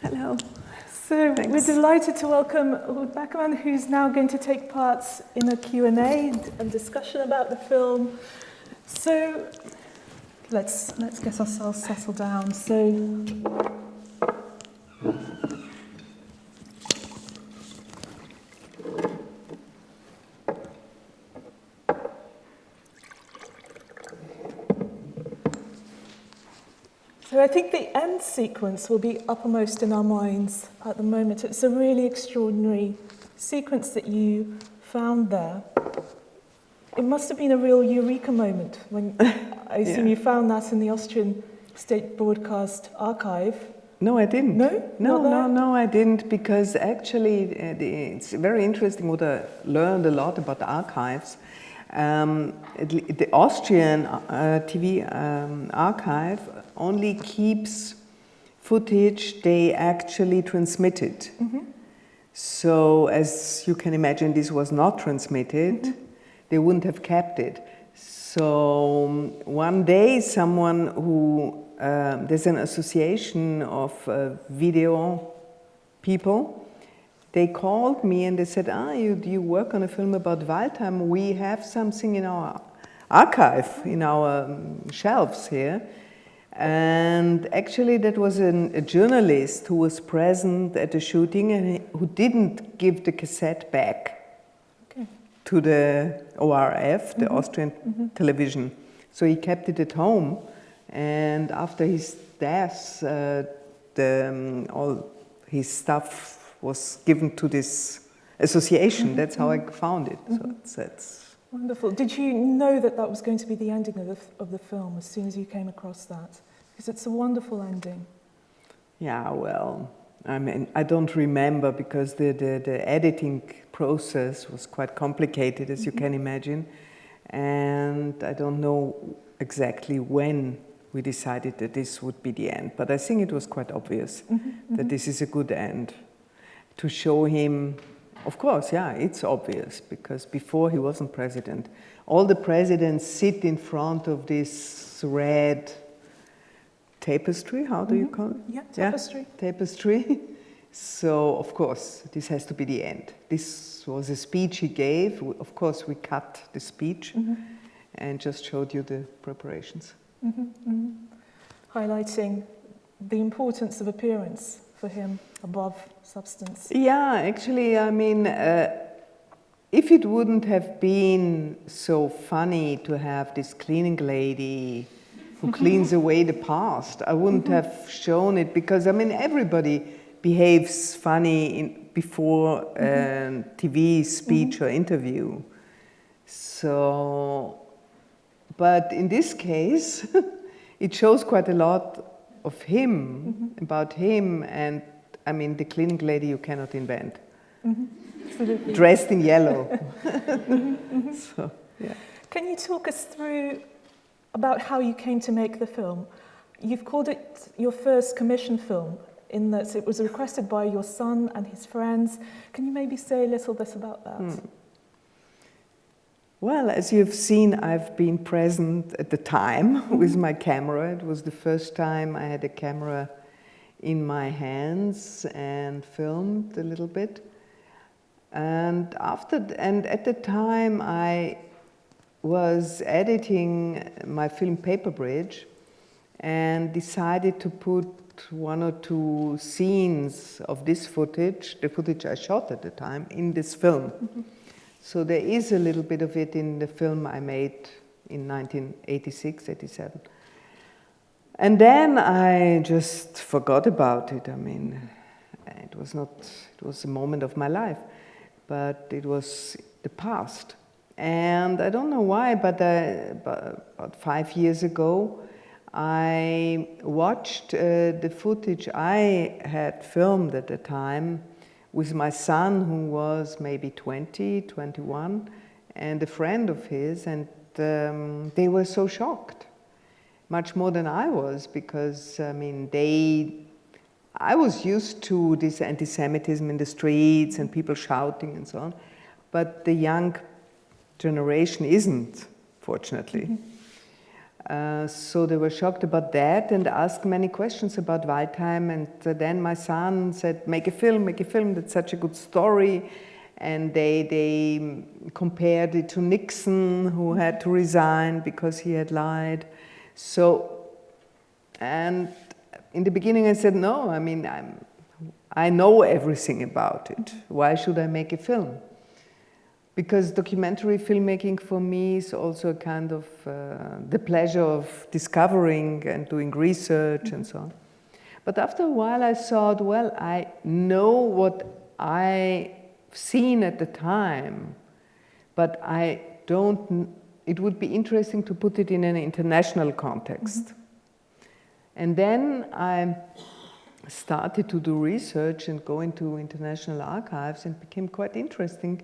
Hello. So Thanks. we're delighted to welcome Ruth Beckermann, who's now going to take part in a Q&A and discussion about the film. So let's get ourselves settled down. So I think the end sequence will be uppermost in our minds at the moment. It's a really extraordinary sequence that you found there. It must have been a real eureka moment when I assume you found that in the Austrian State Broadcast Archive. No, I didn't. No? No, I didn't, because actually it's very interesting what I learned a lot about the archives. The Austrian TV archive only keeps footage they actually transmitted. Mm-hmm. So, as you can imagine, this was not transmitted. Mm-hmm. They wouldn't have kept it. So, one day someone who, there's an association of video people, they called me and they said, do you work on a film about Waldheim? We have something in our archive, in our shelves here. And actually that was a journalist who was present at the shooting and who didn't give the cassette back to the ORF, the Austrian television. So he kept it at home, and after his death, all his stuff was given to this association. That's how I found it. So that's wonderful. Did you know that that was going to be the ending of the film as soon as you came across that? Because it's a wonderful ending. Yeah, well, I mean, I don't remember because the editing process was quite complicated, as you can imagine. And I don't know exactly when we decided that this would be the end. But I think it was quite obvious that this is a good end. To show him, of course, yeah, it's obvious, because before he wasn't president. All the presidents sit in front of this red tapestry, how do you call it? Yeah, tapestry. Yeah, tapestry. So, of course, this has to be the end. This was a speech he gave. Of course, we cut the speech and just showed you the preparations. Highlighting the importance of appearance for him above substance. Yeah, actually, I mean, if it wouldn't have been so funny to have this cleaning lady who cleans away the past, I wouldn't have shown it, because, I mean, everybody behaves funny before a TV speech or interview. So, but in this case, it shows quite a lot of him, about him, and I mean, the cleaning lady you cannot invent. Absolutely. Dressed in yellow. So, yeah. Can you talk us through about how you came to make the film? You've called it your first commission film, in that it was requested by your son and his friends. Can you maybe say a little bit about that? Well, as you've seen, I've been present at the time with my camera. It was the first time I had a camera in my hands and filmed a little bit. And at the time I was editing my film Paper Bridge and decided to put one or two scenes of this footage, the footage I shot at the time, in this film. So there is a little bit of it in the film I made in 1986, 87. And then I just forgot about it. I mean, it was a moment of my life, but it was the past. And I don't know why, but about 5 years ago, I watched the footage I had filmed at the time with my son, who was maybe 20, 21, and a friend of his, and they were so shocked. Much more than I was, because, I mean, I was used to this anti-Semitism in the streets and people shouting and so on, but the young generation isn't, fortunately. So they were shocked about that and asked many questions about Waldheim. And then my son said, make a film, that's such a good story. And they compared it to Nixon, who had to resign because he had lied. So, and in the beginning I said, no, I mean, I know everything about it. Why should I make a film? Because documentary filmmaking for me is also a kind of the pleasure of discovering and doing research and so on. But after a while I thought, well, I know what I've seen at the time, but I don't, it would be interesting to put it in an international context. And then I started to do research and go into international archives, and it became quite interesting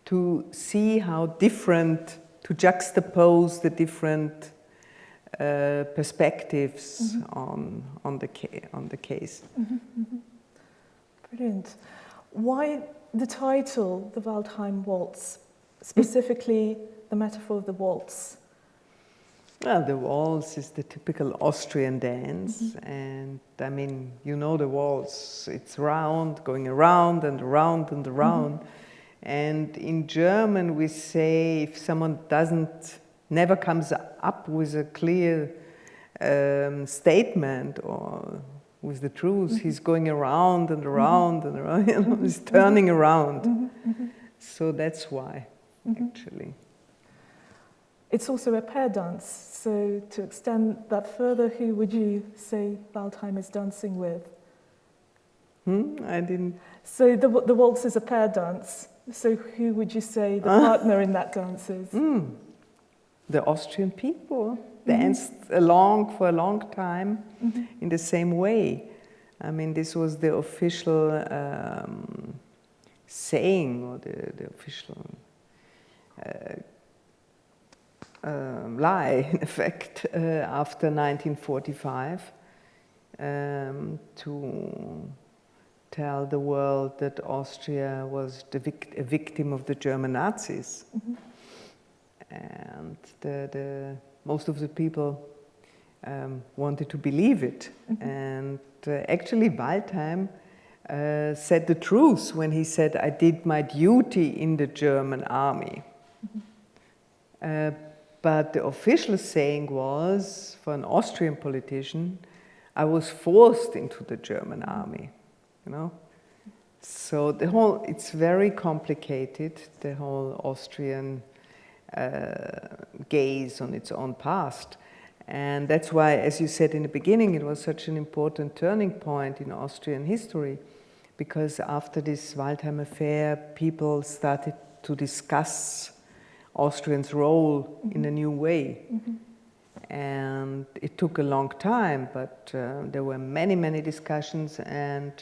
to see how different, to juxtapose the different perspectives on the case. Brilliant. Why the title, the Waldheim Waltz, specifically the metaphor of the waltz? Well, the waltz is the typical Austrian dance, and I mean, you know the waltz, it's round, going around and around and around. And in German we say if someone never comes up with a clear statement or with the truth, he's going around and around and around, you know, he's turning around. So that's why, actually. It's also a pair dance, so to extend that further, who would you say Waldheim is dancing with? I didn't... So the waltz is a pair dance, so who would you say the partner in that dance is? The Austrian people danced along for a long time in the same way. I mean, this was the official saying, or the official lie, in effect, after 1945, to tell the world that Austria was a victim of the German Nazis. And most of the people wanted to believe it. And actually Waldheim said the truth when he said, I did my duty in the German army. But the official saying was, for an Austrian politician, I was forced into the German army, you know? So it's very complicated, the whole Austrian gaze on its own past. And that's why, as you said in the beginning, it was such an important turning point in Austrian history, because after this Waldheim affair, people started to discuss Austrians' role in a new way. And it took a long time, but there were many, many discussions, and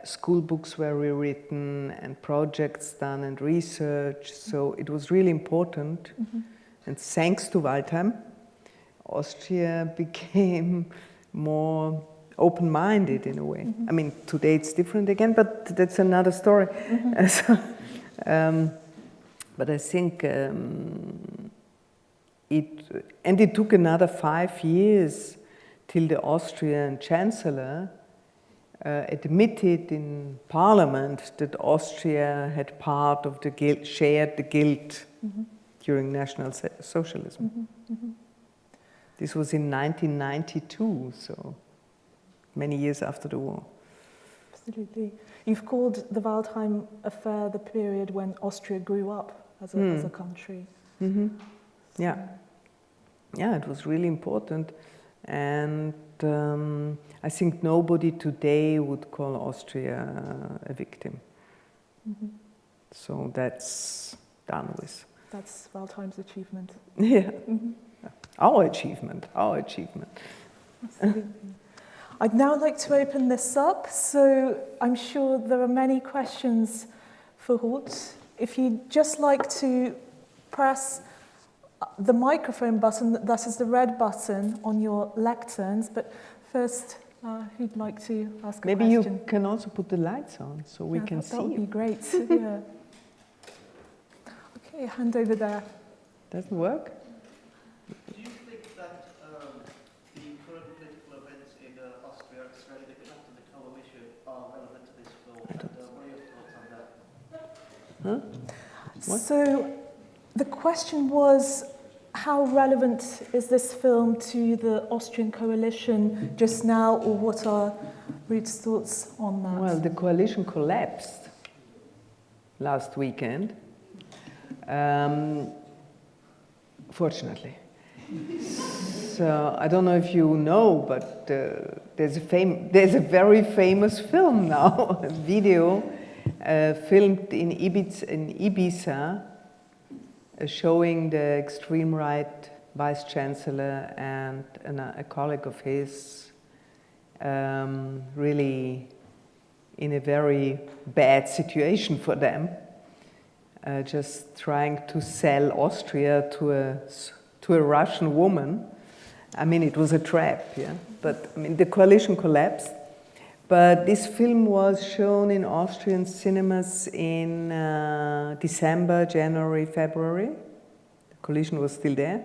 school books were rewritten and projects done and research. So it was really important. And thanks to Waldheim, Austria became more open-minded in a way. I mean, today it's different again, but that's another story. But I think it took another 5 years till the Austrian Chancellor admitted in Parliament that Austria had part of the guilt, shared the guilt during National Socialism. This was in 1992, so many years after the war. Absolutely. You've called the Waldheim affair the period when Austria grew up as a country. Yeah. Yeah, it was really important. And I think nobody today would call Austria a victim. So that's done with. That's Waldheim's achievement. Yeah. Our achievement. Absolutely. I'd now like to open this up, so I'm sure there are many questions for Ruth. If you'd just like to press the microphone button, that is the red button on your lecterns, but first, who'd like to ask a question? Maybe you can also put the lights on so we can see. That would be great, yeah. Okay, hand over there. Doesn't work? Do you think that relevant to this film? I don't. What are your thoughts on that? What? So the question was, how relevant is this film to the Austrian coalition just now, or what are Ruth's thoughts on that? Well, the coalition collapsed last weekend, fortunately. So I don't know if you know, but there's a very famous film now, a video filmed in Ibiza, showing the extreme right vice chancellor and a colleague of his really in a very bad situation for them, just trying to sell Austria to a Russian woman. I mean, it was a trap, yeah. But I mean, the coalition collapsed. But this film was shown in Austrian cinemas in December, January, February. The coalition was still there.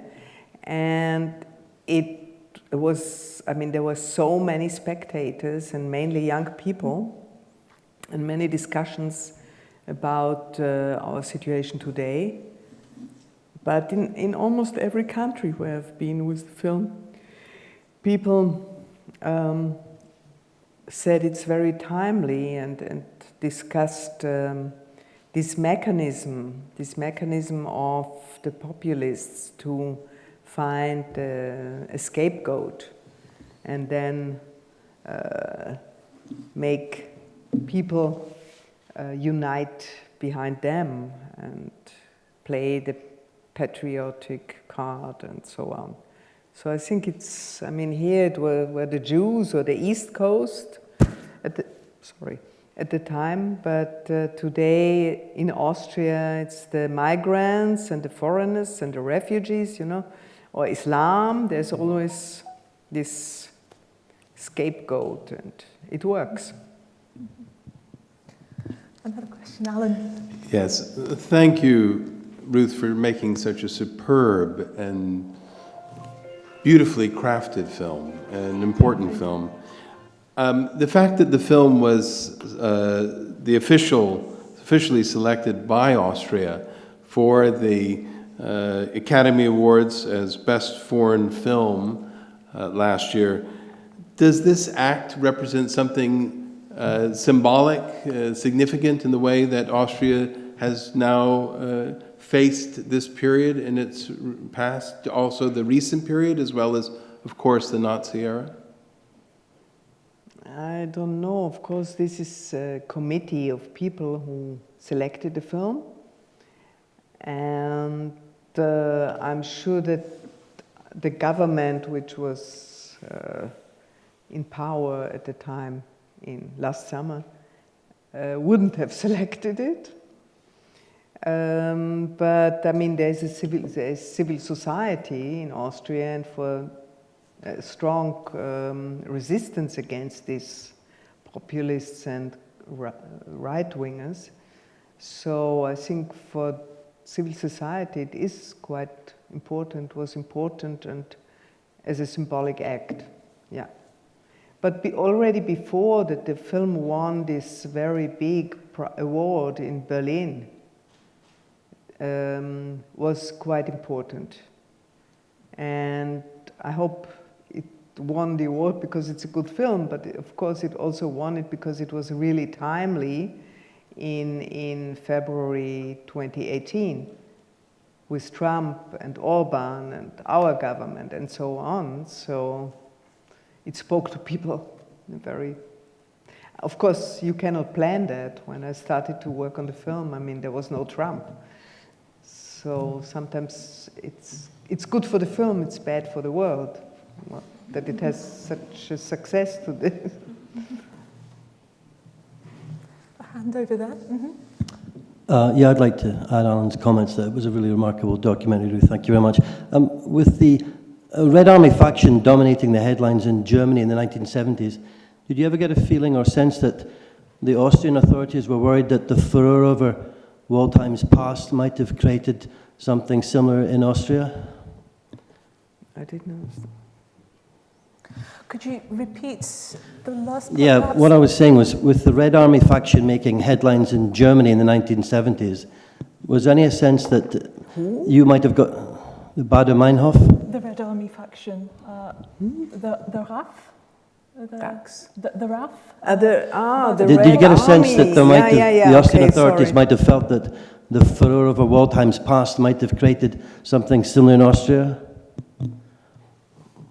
And it was, I mean, there were so many spectators and mainly young people and many discussions about our situation today. But in almost every country where I've been with the film, people said it's very timely and discussed this mechanism of the populists to find a scapegoat and then make people unite behind them and play the patriotic card and so on. So I think it's, I mean, here it were the Jews or the East Coast at the time, but today in Austria it's the migrants and the foreigners and the refugees, you know, or Islam. There's always this scapegoat and it works. Another question, Alan. Yes, thank you, Ruth, for making such a superb and beautifully crafted film, an important film. The fact that the film was officially selected by Austria for the Academy Awards as Best Foreign Film last year, does this act represent something symbolic, significant in the way that Austria has now faced this period in its past, also the recent period, as well as, of course, the Nazi era? I don't know. Of course, this is a committee of people who selected the film. And I'm sure that the government, which was in power at the time in last summer, wouldn't have selected it. But I mean, there's a civil society in Austria, and for a strong resistance against these populists and right-wingers. So I think for civil society it is quite important, was important, and as a symbolic act, yeah. But already before that, the film won this very big award in Berlin. Was quite important, and I hope it won the award because it's a good film, but of course it also won it because it was really timely in February 2018 with Trump and Orban and our government and so on. So it spoke to people very. Of course, you cannot plan that. When I started to work on the film, I mean, there was no Trump. So sometimes it's good for the film, it's bad for the world, that it has such a success to this. A hand over there. Mm-hmm. Yeah, I'd like to add Alan's comments that it was a really remarkable documentary, Ruth. Thank you very much. With the Red Army faction dominating the headlines in Germany in the 1970s, did you ever get a feeling or sense that the Austrian authorities were worried that the furor over Waldheim's past might have created something similar in Austria? I didn't know. Could you repeat the last part? Yeah, perhaps? what I was saying was, with the Red Army faction making headlines in Germany in the 1970s, was there any sense that you might have got the Baader-Meinhof? The Red Army faction, the RAF? The RAF? The Did you Red get a sense that there might Army. have, the Austrian okay, authorities sorry. might have felt that the furor over Waldheim's past might have created something similar in Austria?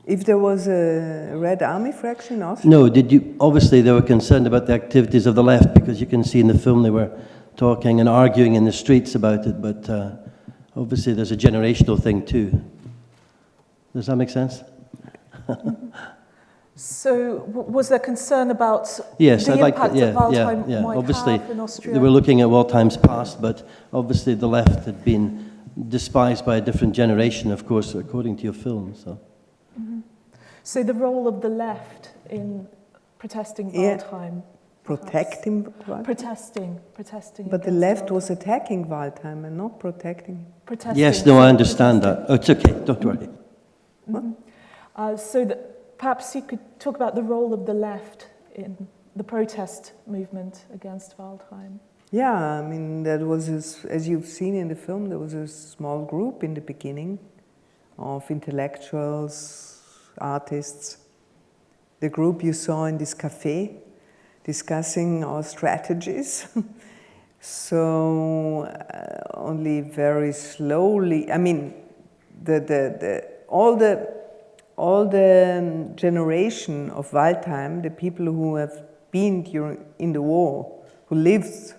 If there was a Red Army fraction in Austria? No, did you? Obviously, they were concerned about the activities of the left, because you can see in the film they were talking and arguing in the streets about it. But obviously, there's a generational thing too. Does that make sense? So, was there concern about Yes, the I'd like impact to. that Waldheim Yeah. might Obviously, have in Austria? they were looking at Waldheim's past, but obviously the left had been despised by a different generation, of course, according to your film. So. So the role of the left in protesting Yeah. Waldheim? Protecting Waldheim? Protesting. But the against left was Waldheim. attacking Waldheim and not protecting. Protesting, Yes, no, I sorry, understand protesting. that. Oh, it's okay. Don't worry. So that perhaps you could talk about the role of the left in the protest movement against Waldheim. Yeah, I mean, that was, as you've seen in the film, there was a small group in the beginning of intellectuals, artists. The group you saw in this cafe discussing our strategies. So only very slowly, I mean, all the generation of Waldheim, the people who have been in the war, who lived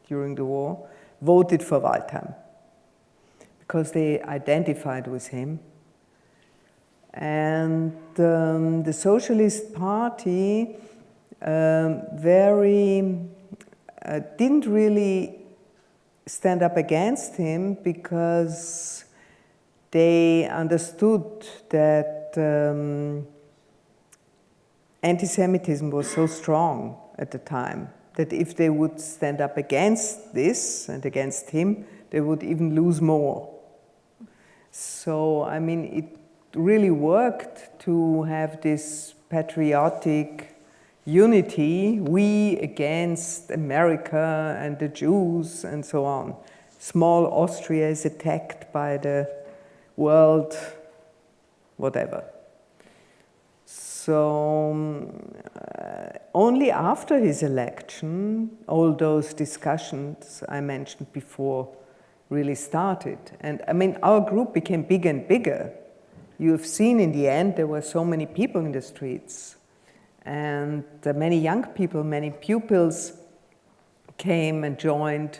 during the war, voted for Waldheim because they identified with him. And the Socialist Party didn't really stand up against him because they understood that anti-Semitism was so strong at the time that if they would stand up against this and against him, they would even lose more. So, I mean, it really worked to have this patriotic unity, we against America and the Jews and so on. Small Austria is attacked by the world, whatever. So only after his election, all those discussions I mentioned before really started. And I mean, our group became bigger and bigger. You have seen in the end, there were so many people in the streets. And many young people, many pupils came and joined.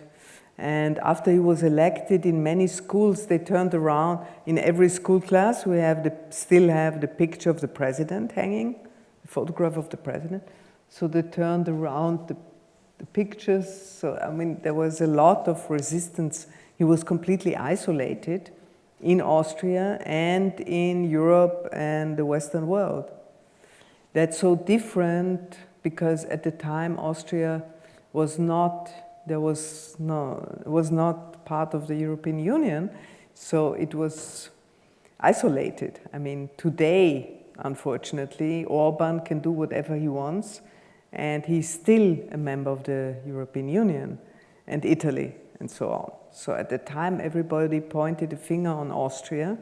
And after he was elected in many schools, they turned around. In every school class, we still have the picture of the president hanging, the photograph of the president. So they turned around the pictures. So, I mean, there was a lot of resistance. He was completely isolated in Austria and in Europe and the Western world. That's so different because at the time Austria was not part of the European Union, so it was isolated. I mean, today, unfortunately, Orban can do whatever he wants, and he's still a member of the European Union, and Italy, and so on. So at the time, everybody pointed a finger on Austria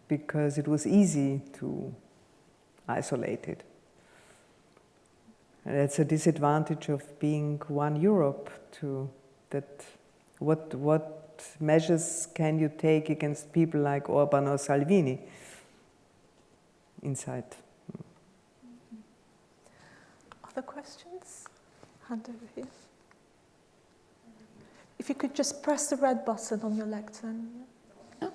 because it was easy to isolate it. And that's a disadvantage of being one Europe, what measures can you take against people like Orban or Salvini inside? Other questions? Hand over here. If you could just press the red button on your lectern. Oh,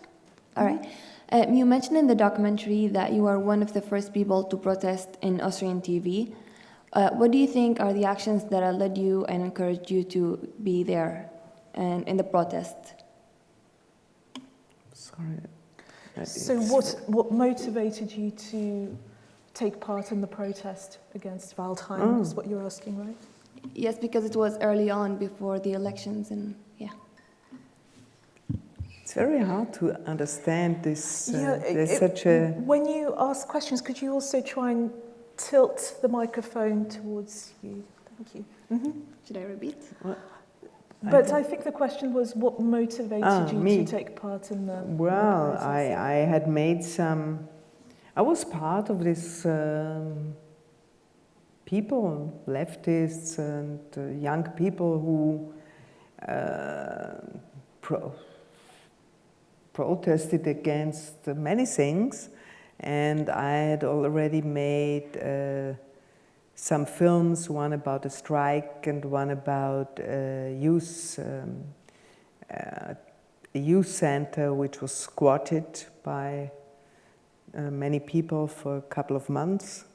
all right. You mentioned in the documentary that you are one of the first people to protest in Austrian TV. What do you think are the actions that led you and encouraged you to be there and in the protest? Sorry. So what motivated you to take part in the protest against Waldheim is what you're asking, right? Yes, because it was early on before the elections and yeah. It's very hard to understand this. Yeah, There's such a... When you ask questions, could you also try and tilt the microphone towards you? Thank you. Should I repeat? But I think the question was what motivated you me. to take part in the... Well, the process? I had made some... I was part of this people, leftists and young people who protested against many things, and I had already made some films, one about a strike and one about a youth center which was squatted by many people for a couple of months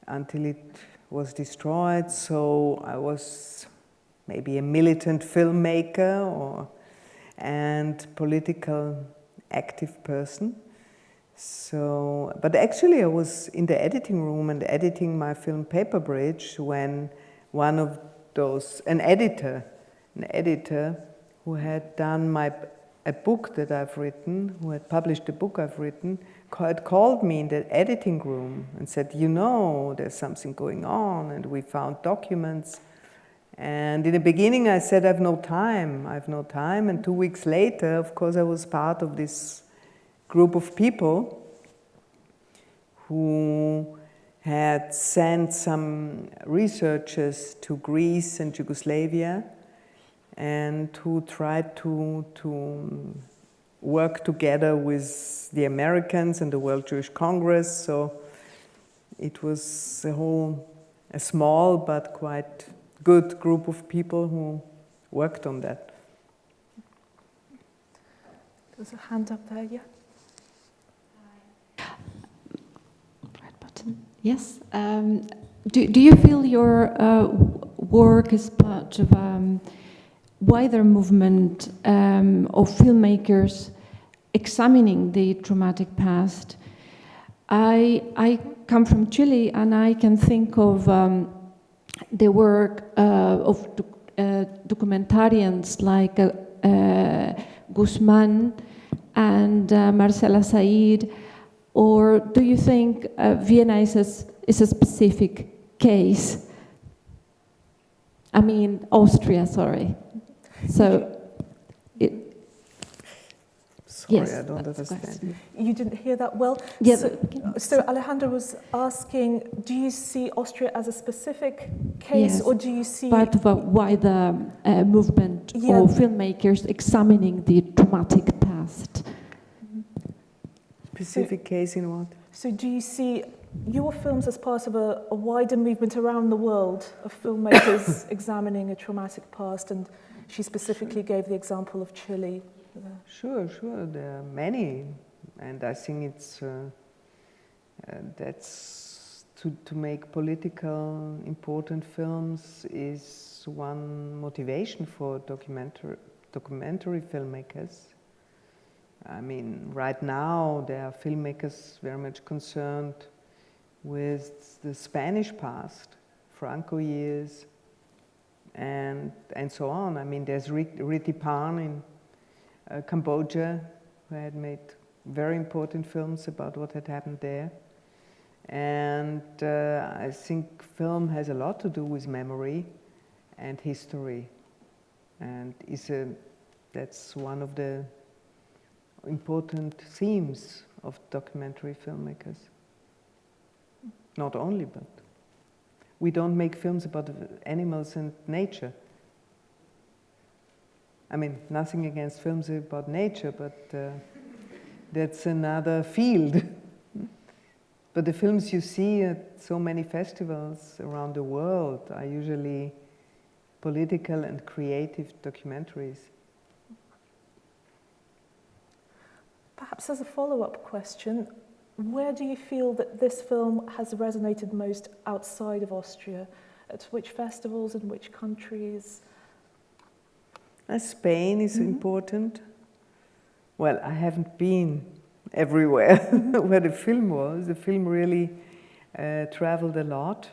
until it was destroyed. So I was maybe a militant filmmaker and political active person. So, but actually I was in the editing room and editing my film Paper Bridge when one of those, an editor who had done a book that I've written, who had published a book I've written, had called me in the editing room and said, you know, there's something going on, and we found documents. And in the beginning I said, I have no time, and 2 weeks later, of course, I was part of this group of people who had sent some researchers to Greece and Yugoslavia and who tried to work together with the Americans and the World Jewish Congress. So it was a small but quite good group of people who worked on that. There's a hand up there, yeah? Right button. Yes. Do you feel your work is part of a wider movement of filmmakers examining the traumatic past? I come from Chile, and I can think of the work of documentarians like Guzman and Marcela Said. Or do you think Vienna is a specific case? I mean, Austria, sorry. So, Sorry, yes, I don't that's the understand. You didn't hear that well? Yeah, so Alejandra was asking, do you see Austria as a specific case, yes, or do you see... part of a wider movement Yeah. of filmmakers examining the traumatic past? Specific case in what? So do you see your films as part of a wider movement around the world of filmmakers examining a traumatic past? And she specifically gave the example of Chile. Sure, there are many, and I think it's that's to make political important films is one motivation for documentary filmmakers. I mean, right now there are filmmakers very much concerned with the Spanish past, Franco years, and so on. I mean, there's Riti Pan in Cambodia, who had made very important films about what had happened there. And I think film has a lot to do with memory and history, and that's one of the important themes of documentary filmmakers. Not only, but we don't make films about animals and nature. I mean, nothing against films about nature, but that's another field. But the films you see at so many festivals around the world are usually political and creative documentaries. Perhaps as a follow-up question, where do you feel that this film has resonated most outside of Austria? At which festivals and which countries? Spain is important. Well, I haven't been everywhere where the film was. The film really traveled a lot.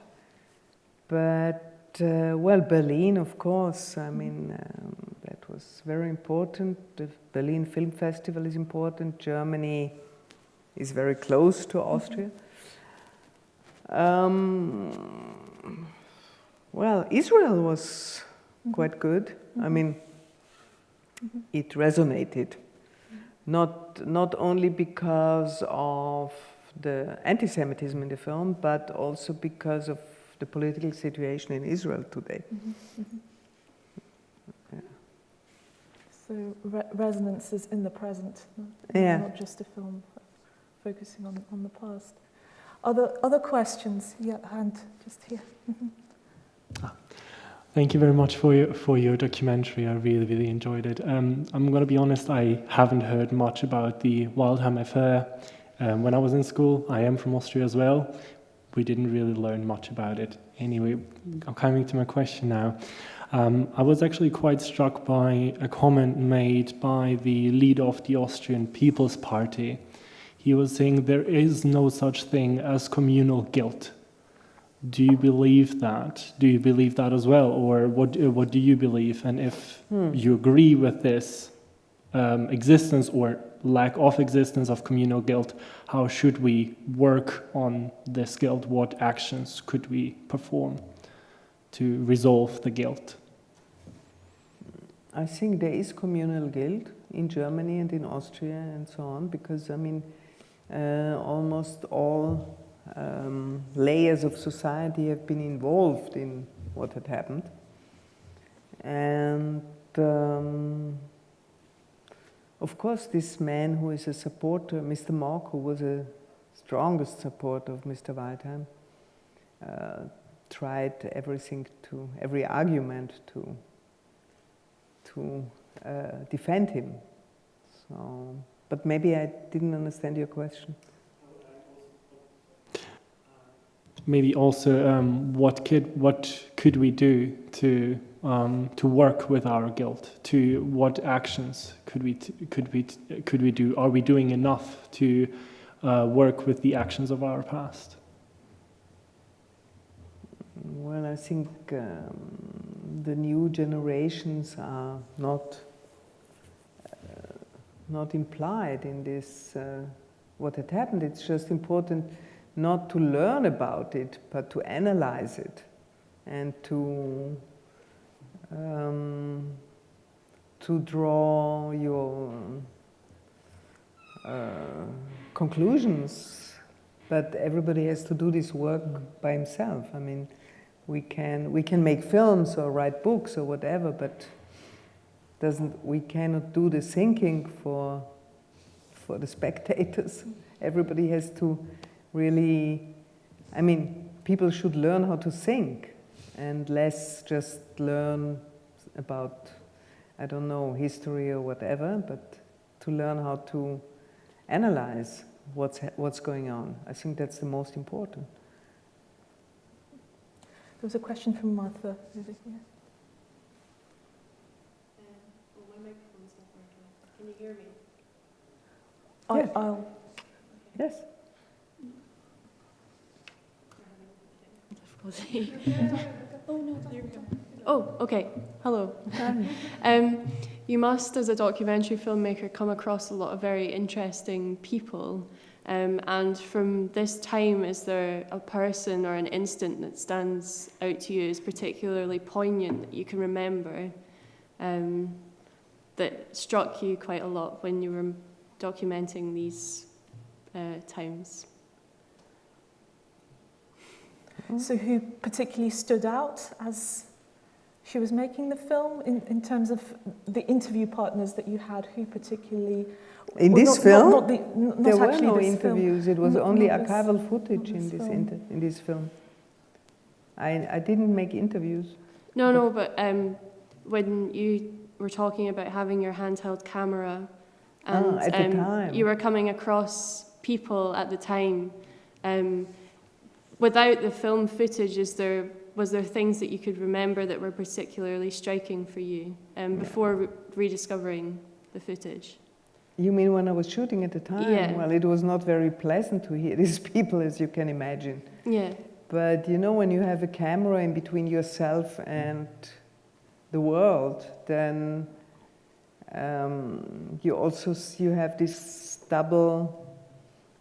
But, well, Berlin, of course. I mean, that was very important. The Berlin Film Festival is important. Germany is very close to Austria. Well, Israel was quite good. I mean, it resonated. Not only because of the anti-Semitism in the film, but also because of the political situation in Israel today. Yeah. So resonance is in the present, not just a film focusing on the past. Other questions? Yeah, hand just here. Thank you very much for your documentary. I really enjoyed it. I'm going to be honest, I haven't heard much about the Waldheim affair. When I was in school, I am from Austria as well. We didn't really learn much about it. Anyway, I'm coming to my question now. I was actually quite struck by a comment made by the leader of the Austrian People's Party. He was saying there is no such thing as communal guilt. Do you believe that? Do you believe that as well? Or what do you believe? And if you agree with this existence or lack of existence of communal guilt, how should we work on this guilt? What actions could we perform to resolve the guilt? I think there is communal guilt in Germany and in Austria and so on, because I mean, almost all layers of society have been involved in what had happened. And of course, this man who is a supporter, Mr. Mock, who was a strongest supporter of Mr. Waldheim, tried every argument to defend him. So, but maybe I didn't understand your question. Maybe also, what could we do to work with our guilt? To what actions could we do? Are we doing enough to work with the actions of our past? Well, I think the new generations are not implied in this. What had happened? It's just important not to learn about it, but to analyze it and to draw your conclusions. But everybody has to do this work by himself. I mean, we can make films or write books or whatever, but we cannot do the thinking for the spectators. Everybody has to really, I mean, people should learn how to think and less just learn about, I don't know, history or whatever, but to learn how to analyze what's going on. I think that's the most important. There was a question from Martha over here. Well, my microphone's not working. Can you hear me? I'll Yes. Oh no, there we go. Oh, okay. Hello. You must, as a documentary filmmaker, come across a lot of very interesting people. And from this time, is there a person or an instant that stands out to you as particularly poignant that you can remember, that struck you quite a lot when you were documenting these times? So who particularly stood out as she was making the film in terms of the interview partners that you had? Who particularly... In this film? There were no interviews. It was only archival footage in this film. I didn't make interviews. No, but when you were talking about having your handheld camera and at the time. You were coming across people at the time, without the film footage, was there things that you could remember that were particularly striking for you before rediscovering the footage? You mean when I was shooting at the time? Yeah. Well, it was not very pleasant to hear these people, as you can imagine. Yeah. But you know, when you have a camera in between yourself and the world, then you have this double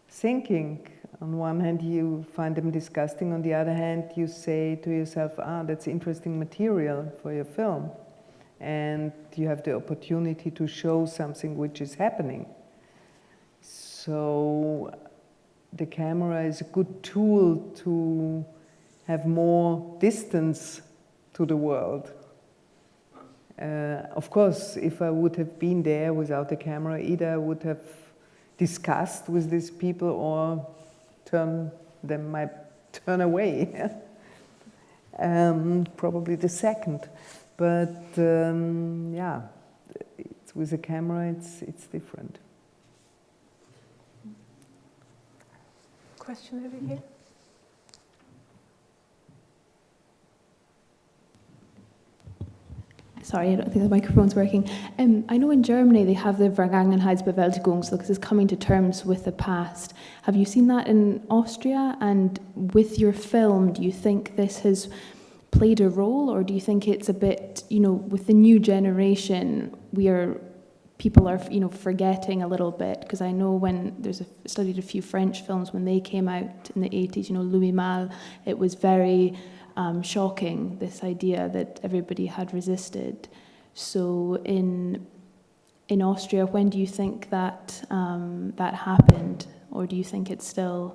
thinking. On one hand, you find them disgusting. On the other hand, you say to yourself, that's interesting material for your film. And you have the opportunity to show something which is happening. So the camera is a good tool to have more distance to the world. Of course, if I would have been there without the camera, either I would have discussed with these people or turn away. Probably the second. But yeah, with a camera it's different. Question over here. Sorry, I don't think the microphone's working. I know in Germany they have the Vergangenheitsbewältigung, so this is coming to terms with the past. Have you seen that in Austria? And with your film, do you think this has played a role, or do you think it's a bit, with the new generation, people are, forgetting a little bit? Because I know when studied a few French films when they came out in the 80s, Louis Malle, it was very shocking, this idea that everybody had resisted. So in Austria, when do you think that that happened, or do you think it's still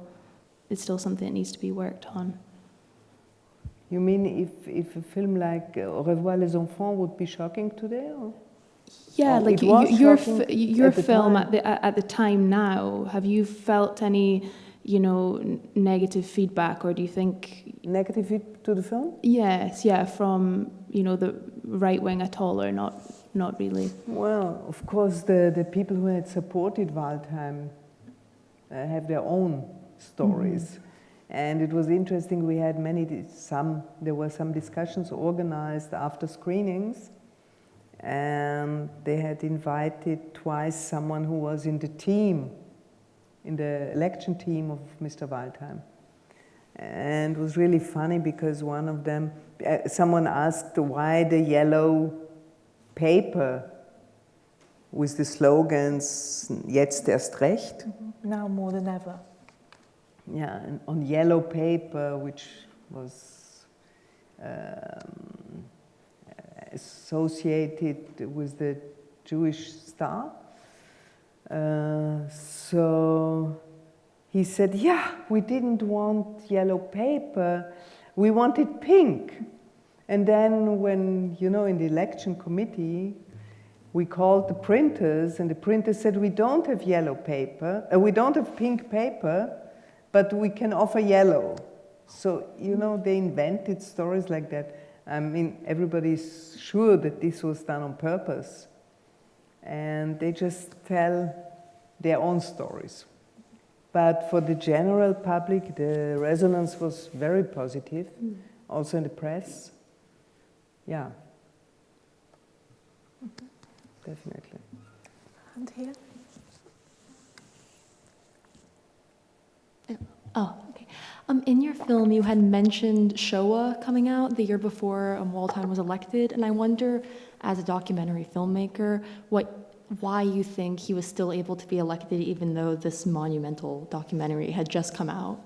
something that needs to be worked on? You mean if a film like Au revoir les enfants would be shocking today? Or? Yeah, like your film at the time now, have you felt any, negative feedback, or do you think... Negative feedback to the film? Yes, yeah, from, the right wing at all, or not really? Well, of course, the people who had supported Waldheim have their own stories. Mm-hmm. And it was interesting, we had there were some discussions organized after screenings, and they had invited twice someone who was in the election team of Mr. Waldheim. And it was really funny because one of them, someone asked why the yellow paper with the slogans, jetzt erst recht. Now more than ever. Yeah, and on yellow paper, which was associated with the Jewish star. So he said, we didn't want yellow paper, we wanted pink. And then when, in the election committee, we called the printers, and the printers said, we don't have yellow paper, we don't have pink paper, but we can offer yellow. So, they invented stories like that. I mean, everybody's sure that this was done on purpose. And they just tell their own stories. But for the general public, the resonance was very positive, also in the press. Yeah. Mm-hmm. Definitely. And here? Oh, okay. In your film, you had mentioned Shoah coming out the year before Waldheim was elected, and I wonder, as a documentary filmmaker, why you think he was still able to be elected even though this monumental documentary had just come out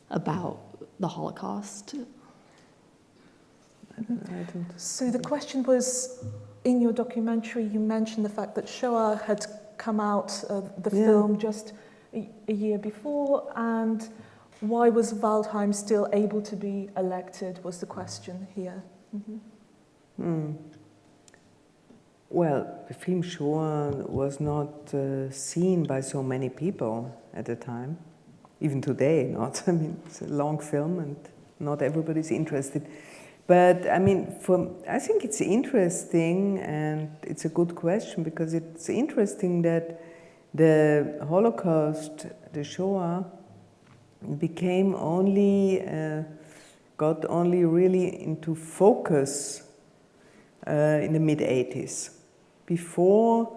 about the Holocaust? So the question was, in your documentary, you mentioned the fact that Shoah had come out, the film, just a year before, and why was Waldheim still able to be elected, was the question here. Mm-hmm. Well, the film Shoah was not seen by so many people at the time. Even today, not. I mean, it's a long film and not everybody's interested. But, I mean, I think it's interesting, and it's a good question, because it's interesting that the Holocaust, the Shoah, got only really into focus in the mid-80s. Before,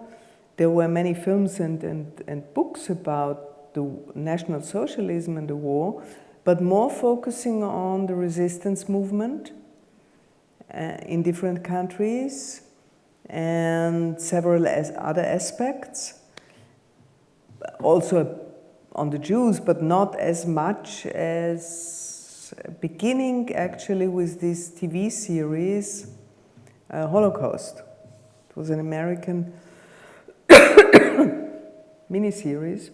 there were many films and books about the National Socialism and the war, but more focusing on the resistance movement in different countries, and several other aspects. Also on the Jews, but not as much as beginning actually with this TV series, Holocaust. It was an American miniseries,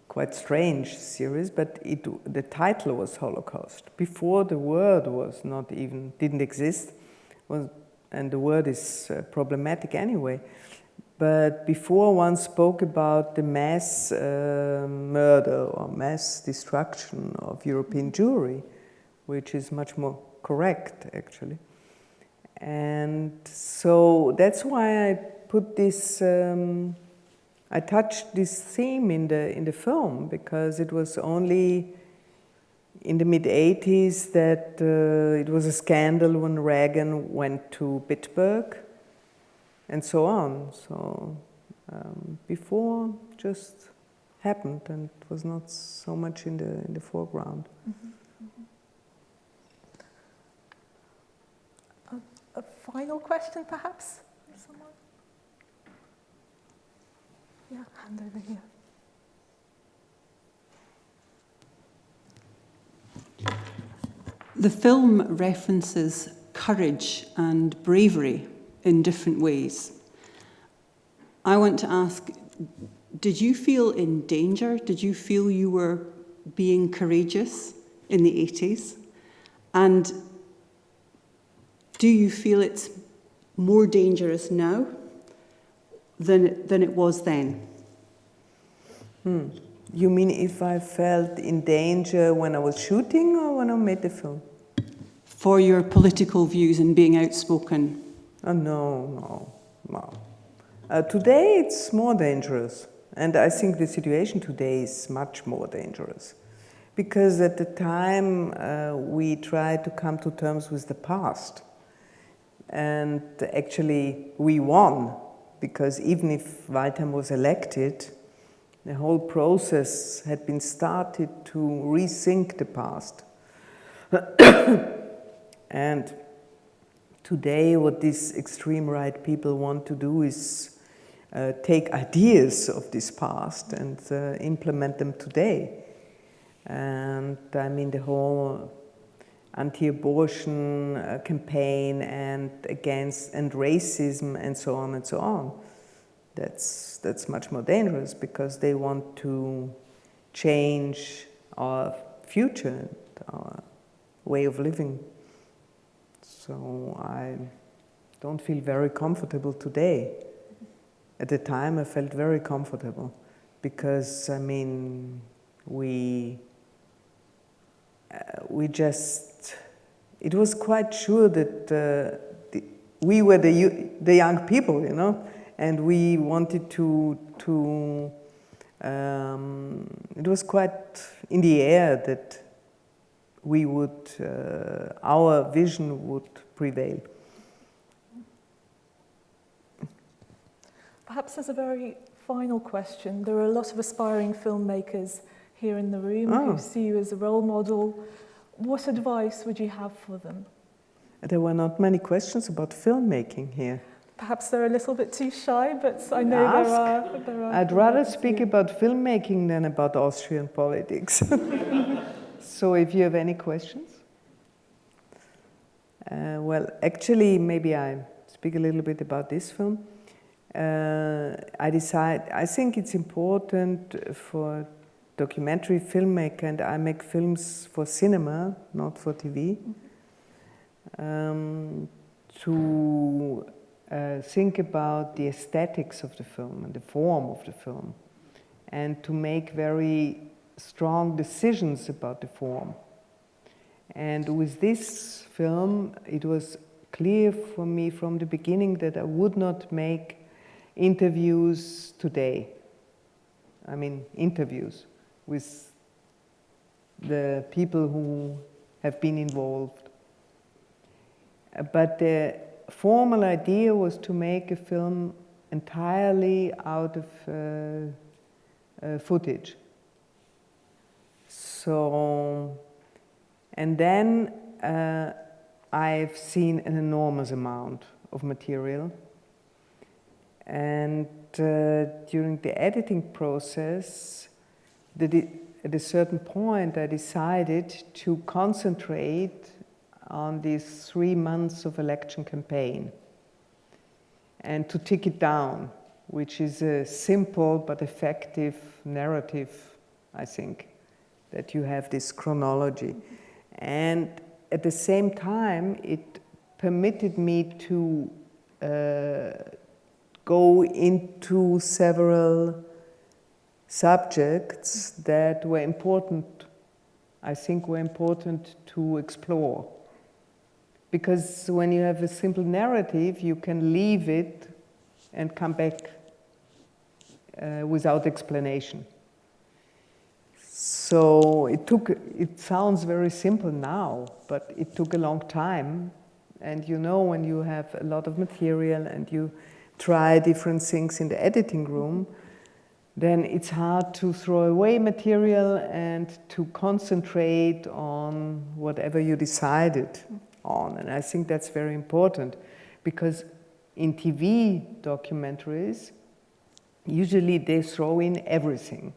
quite strange series, but the title was Holocaust. Before the word was not even, didn't exist, and the word is problematic anyway. But before one spoke about the mass murder or mass destruction of European Jewry, which is much more correct actually. And so that's why I put this, I touched this theme in the film, because it was only in the mid-80s that it was a scandal when Reagan went to Bitburg and so on. So before just happened and was not so much in the foreground. Mm-hmm. A final question, perhaps? Someone? Yeah, hand over here. The film references courage and bravery in different ways. I want to ask, did you feel in danger? Did you feel you were being courageous in the 80s? And do you feel it's more dangerous now than it was then? You mean if I felt in danger when I was shooting or when I made the film? For your political views and being outspoken? No. Today it's more dangerous. And I think the situation today is much more dangerous. Because at the time we tried to come to terms with the past. And actually we won, because even if Waldheim was elected, the whole process had been started to rethink the past. And today what these extreme right people want to do is take ideas of this past and implement them today. And I mean the whole anti-abortion campaign and against and racism and so on and so on. That's much more dangerous, because they want to change our future, our way of living. So I don't feel very comfortable today. At the time I felt very comfortable, because I mean it was quite sure that we were the young people, you know, and we wanted to it was quite in the air that we would, our vision would prevail. Perhaps as a very final question, there are a lot of aspiring filmmakers here in the room who see you as a role model. What advice would you have for them? There were not many questions about filmmaking here. Perhaps they're a little bit too shy, but I know there are. I'd rather speak about filmmaking than about Austrian politics. So if you have any questions? Well, actually, maybe I speak a little bit about this film. I think it's important for documentary filmmaker, and I make films for cinema, not for TV, to think about the aesthetics of the film and the form of the film, and to make very strong decisions about the form. And with this film, it was clear for me from the beginning that I would not make interviews today. I mean, interviews with the people who have been involved. But the formal idea was to make a film entirely out of footage. So, and then I've seen an enormous amount of material. And during the editing process, at a certain point, I decided to concentrate on these 3 months of election campaign and to tick it down, which is a simple but effective narrative, I think, that you have this chronology. And at the same time, it permitted me to go into several subjects that were important, I think were important to explore. Because when you have a simple narrative, you can leave it and come back without explanation. So it sounds very simple now, but it took a long time. And you know, when you have a lot of material and you try different things in the editing room, then it's hard to throw away material and to concentrate on whatever you decided on. And I think that's very important, because in TV documentaries, usually they throw in everything.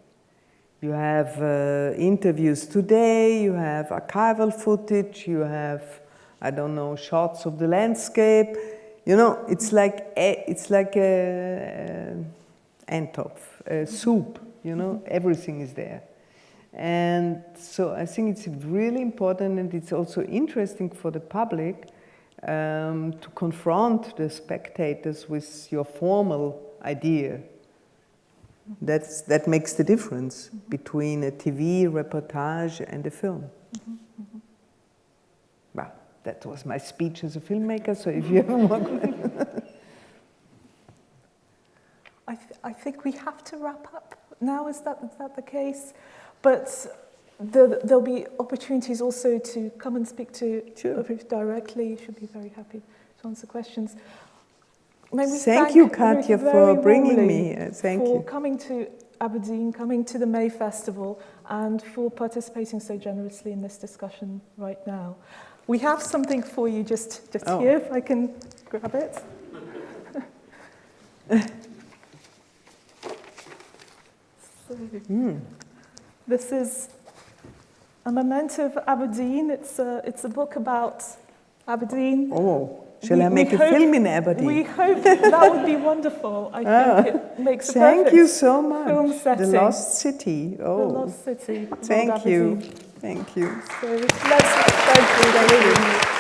You have interviews today, you have archival footage, you have, I don't know, shots of the landscape. You know, it's like a Eintopf, a soup, you know, everything is there. And so I think it's really important, and it's also interesting for the public to confront the spectators with your formal idea. That makes the difference between a TV reportage and a film. Well, that was my speech as a filmmaker, so if you have more questions. I think we have to wrap up now. Is that the case? But there'll be opportunities also to come and speak to Ruth directly. You should be very happy to answer questions. Thank you, Katya, for bringing me. Thank you. For coming to Aberdeen, coming to the May Festival, and for participating so generously in this discussion right now. We have something for you just here, if I can grab it. This is a memento of Aberdeen. It's a book about Aberdeen. Oh. Shall I make a film in Aberdeen? We hope that would be wonderful. I think it makes a perfect Thank you so much. film setting. The Lost City. Oh. The Lost City. Thank you. Thank you. So let's thank you.